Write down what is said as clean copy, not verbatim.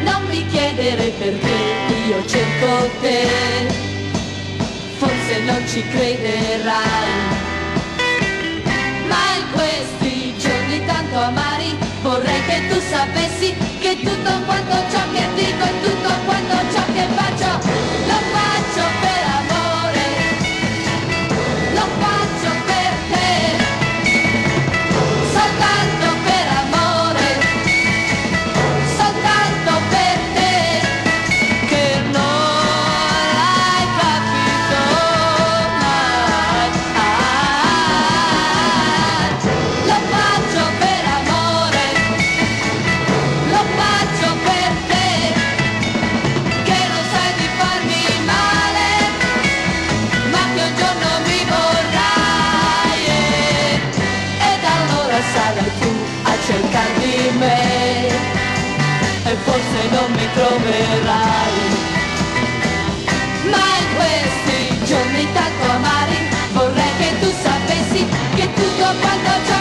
non mi chiedere perché io cerco te, forse non ci crederai, ma in questi giorni tanto amari vorrei che tu sapessi che tutto quanto ciò che dico e tutto quanto ciò che faccio lo faccio per amore, lo faccio per te, soltanto per amore, soltanto per te, che non l'hai capito mai. Lo faccio per amore, lo faccio per te, che non sai di farmi male, ma che un giorno mi vorrai, ed allora sarai tu a cercar di me, e forse non mi troverai, ma in questi giorni tanto amari vorrei che tu sapessi che tutto quanto ciò